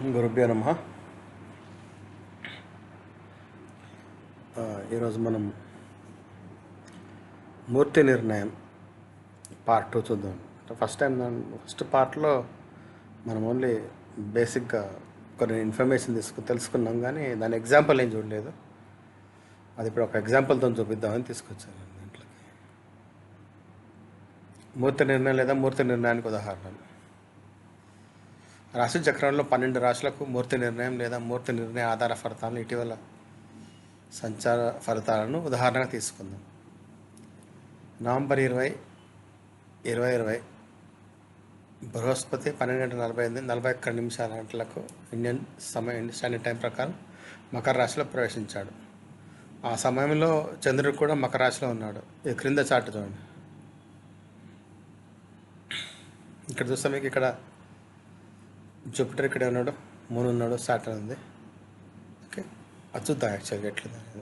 గురుభ్యో నమః. ఈరోజు మనం మూర్తి నిర్ణయం పార్ట్ 2 చూద్దాం. ఫస్ట్ పార్ట్లో మనం ఓన్లీ బేసిక్గా కొన్ని ఇన్ఫర్మేషన్ తెలుసుకున్నాం, కానీ దాని ఎగ్జాంపుల్ ఏం చూడలేదు. అది ఇప్పుడు ఒక ఎగ్జాంపుల్తో చూపిద్దామని తీసుకొచ్చాను దాంట్లోకి. మూర్తి నిర్ణయం లేదా మూర్తి నిర్ణయానికి ఉదాహరణలు. రాశి చక్రంలో 12 రాశులకు మూర్తి నిర్ణయం లేదా మూర్తి నిర్ణయ ఆధార ఫలితాలను ఇటీవల సంచార ఫలితాలను ఉదాహరణగా తీసుకుందాం. November 20, 2020 Brihaspati 12:41 Indian standard time ప్రకారం మకర రాశిలో ప్రవేశించాడు. ఆ సమయంలో చంద్రుడు కూడా మకర రాశిలో ఉన్నాడు. ఇది క్రింద చార్ట్ చూడండి. ఇక్కడ చూస్తే మీకు ఇక్కడ జూపిటర్ ఇక్కడే ఉన్నాడు, మూన్ ఉన్నాడు, సాటర్న్ ఉంది. ఓకే, అది చూద్దాం యాక్చువల్గా ఎట్లుంది అనేది.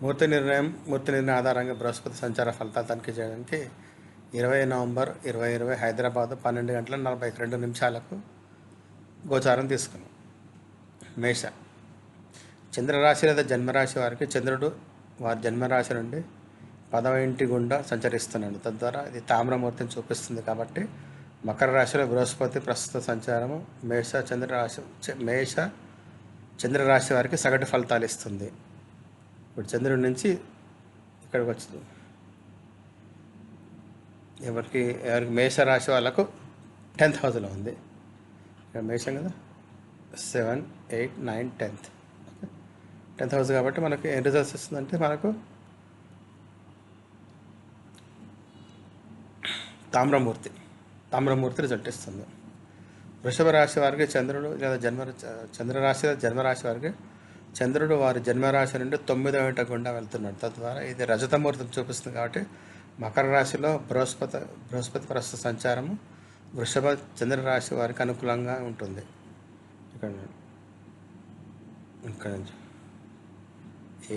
మూర్తి నిర్ణయం ఆధారంగా బృహస్పతి సంచార ఫలితాలు తనిఖీ చేయడానికి 20 నవంబర్ 2020 హైదరాబాద్ 12:42 గోచారం తీసుకున్నాం. మేష చంద్రరాశి లేదా జన్మరాశి వారికి చంద్రుడు వారి జన్మరాశి నుండి 10వ ఇంటి గుండా సంచరిస్తున్నాడు. తద్వారా ఇది తామ్రమూర్తిని చూపిస్తుంది. కాబట్టి మకర రాశిలో బృహస్పతి ప్రస్తుత సంచారము మేష చంద్రరాశి వారికి సగటు ఫలితాలు ఇస్తుంది. ఇప్పుడు చంద్రుడి నుంచి ఇక్కడికి వచ్చింది. ఎవరికి మేషరాశి వాళ్ళకు 10th హౌస్లో ఉంది. ఇక్కడ మేషం కదా, 7, 8, 9, 10th. 10th హౌస్ కాబట్టి మనకి ఏం రిజల్ట్స్ ఇస్తుందంటే మనకు తామ్రమూర్తి రిజల్ట్ ఇస్తుంది. వృషభ రాశి వారికి చంద్రుడు లేదా చంద్రరాశి లేదా జన్మరాశి వారికి చంద్రుడు వారి జన్మరాశి నుండి 9వ ఇంట గుండా వెళ్తున్నాడు. తద్వారా ఇది రజతమూర్తిని చూపిస్తుంది. కాబట్టి మకర రాశిలో బృహస్పతి ప్రస్తుత సంచారము వృషభ చంద్రరాశి వారికి అనుకూలంగా ఉంటుంది. ఇక్కడ నుంచి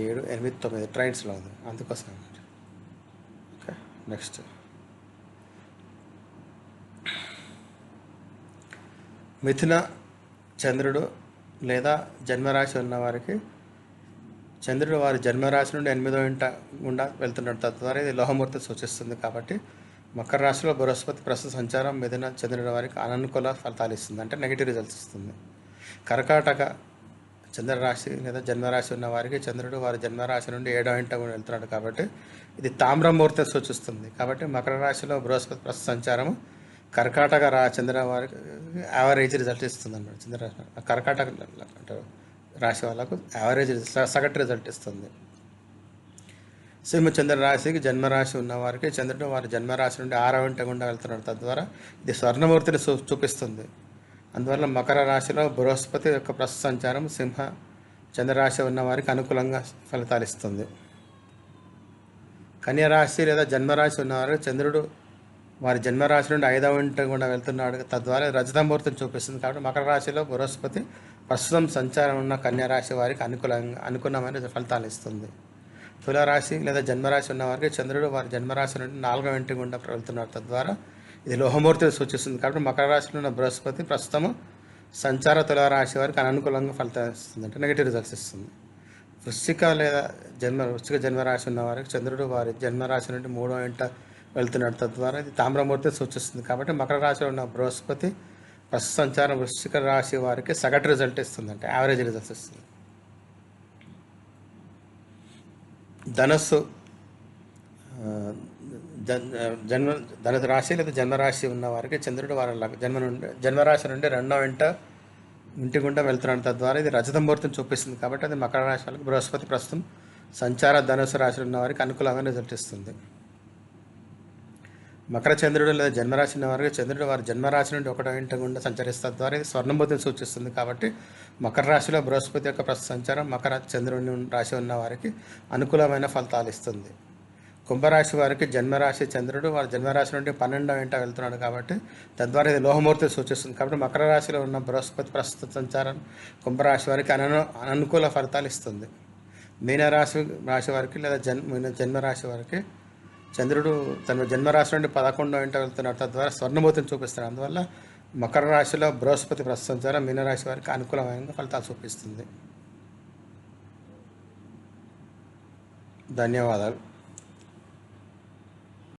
7, 8, 9 ట్రైన్స్లో ఉంది, అందుకోసం. ఓకే, నెక్స్ట్ మిథున చంద్రుడు లేదా జన్మరాశి ఉన్నవారికి చంద్రుడు వారి జన్మరాశి నుండి 8వ ఇంట గుండా వెళ్తున్నాడు. తద్వారా ఇది లోహమూర్తి సూచిస్తుంది. కాబట్టి మకర రాశిలో బృహస్పతి ప్రస్తుత సంచారం మిథున చంద్రుడి వారికి అననుకూల ఫలితాలు ఇస్తుంది, అంటే నెగిటివ్ రిజల్ట్స్ ఇస్తుంది. కర్కాటక చంద్రరాశి లేదా జన్మరాశి ఉన్న వారికి చంద్రుడు వారి జన్మరాశి నుండి 7వ ఇంట గుండా వెళ్తున్నాడు. కాబట్టి ఇది తామ్రమూర్తిని సూచిస్తుంది. కాబట్టి మకర రాశిలో బృహస్పతి ప్రస్తుత సంచారము కర్కాటక చంద్ర వారికి యావరేజ్ రిజల్ట్ ఇస్తుంది అన్నమాట. కర్కాటక రాశి వాళ్ళకు యావరేజ్ సగటు రిజల్ట్ ఇస్తుంది. సింహ చంద్ర రాశికి జన్మరాశి ఉన్నవారికి చంద్రుడు వారి జన్మరాశి నుండి 6వ ఇంట గుండా వెళ్తున్నాడు. తద్వారా ఇది స్వర్ణమూర్తిని చూపిస్తుంది. అందువల్ల మకర రాశిలో బృహస్పతి యొక్క ప్రస్తుత సంచారం సింహ చంద్రరాశి ఉన్న వారికి అనుకూలంగా ఫలితాలు ఇస్తుంది. కన్యా రాశి లేదా జన్మరాశి ఉన్నవారికి చంద్రుడు వారి జన్మరాశి నుండి 5వ ఇంట గుండా వెళ్తున్నాడు. తద్వారా రజతమూర్తిని చూపిస్తుంది. కాబట్టి మకర రాశిలో బృహస్పతి ప్రస్తుతం సంచారం ఉన్న కన్యా రాశి వారికి అనుకూలమైన ఫలితాలు ఇస్తుంది. తులారాశి లేదా జన్మరాశి ఉన్న వారికి చంద్రుడు వారి జన్మరాశి నుండి 4వ ఇంటి గుండా వెళ్తున్నాడు. తద్వారా ఇది లోహమూర్తిని సూచిస్తుంది. కాబట్టి మకర రాశిలో ఉన్న బృహస్పతి ప్రస్తుతం సంచార తులారాశి వారికి అననుకూలంగా ఫలితాలు ఇస్తుంది, అంటే నెగిటివ్ రిజల్ట్స్ ఇస్తుంది. వృశ్చిక జన్మరాశి ఉన్న వారికి చంద్రుడు వారి జన్మరాశి నుండి 3వ ఇంట వెళ్తున్నాడు. తద్వారా ఇది తామ్రమూర్తిని సూచిస్తుంది. కాబట్టి మకర రాశిలో ఉన్న బృహస్పతి ప్రస్తుత సంచారం వృశ్చిక రాశి వారికి సగటు రిజల్ట్ ఇస్తుంది, అంటే యావరేజ్ రిజల్ట్స్ ఇస్తుంది. ధనస్సు ధనుసు రాశి లేదా జన్మరాశి ఉన్న వారికి చంద్రుడు వారి జన్మరాశి నుండి 2వ ఇంటి గుండా వెళ్తున్నాడు. తద్వారా ఇది రజతమూర్తిని చూపిస్తుంది. కాబట్టి అది మకర రాశి వాళ్ళకి బృహస్పతి ప్రస్తుతం సంచార ధనుసు రాశిలో ఉన్న వారికి అనుకూలంగా రిజల్ట్ ఇస్తుంది. మకర చంద్రుడు లేదా జన్మరాశి ఉన్న వారికి చంద్రుడు వారి జన్మరాశి నుండి 1వ ఇంటి గుండా సంచరిస్తారు. ద్వారా ఇది స్వర్ణమూర్తిని సూచిస్తుంది. కాబట్టి మకర రాశిలో బృహస్పతి యొక్క ప్రస్తుత సంచారం మకర చంద్రుని రాశి ఉన్న వారికి అనుకూలమైన ఫలితాలు ఇస్తుంది. కుంభరాశి వారికి జన్మరాశి చంద్రుడు వారి జన్మరాశి నుండి 12వ ఇంట వెళ్తున్నాడు. కాబట్టి తద్వారా ఇది లోహమూర్తిని సూచిస్తుంది. కాబట్టి మకర రాశిలో ఉన్న బృహస్పతి ప్రస్తుత సంచారం కుంభరాశి వారికి అనుకూల ఫలితాలు ఇస్తుంది. మీనరాశి వారికి లేదా జన్మరాశి వారికి చంద్రుడు తన జన్మరాశి నుండి 11వ ఇంట వెళ్తున్నాడు, తద్వారా స్వర్ణమూర్తిని చూపిస్తున్నాడు. అందువల్ల మకర రాశిలో బృహస్పతి ప్రస్తుతం ద్వారా మీనరాశి వారికి అనుకూలమైన ఫలితాలు చూపిస్తుంది. ధన్యవాదాలు.